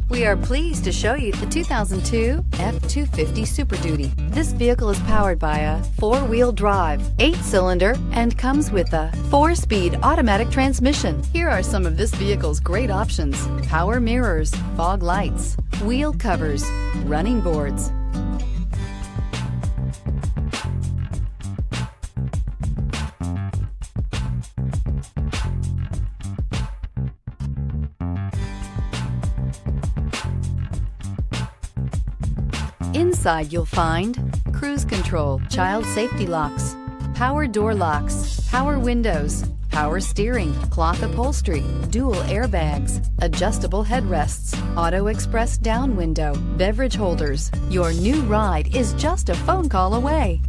We are pleased to show you the 2002 F-250 Super Duty. This vehicle is powered by a 4-wheel drive, 8-cylinder, and comes with a 4-speed automatic transmission. Here are some of this vehicle's great options: power mirrors, fog lights, wheel covers, running boards. Inside you'll find cruise control, child safety locks, power door locks, power windows, power steering, cloth upholstery, dual airbags, adjustable headrests, auto express down window, beverage holders. Your new ride is just a phone call away.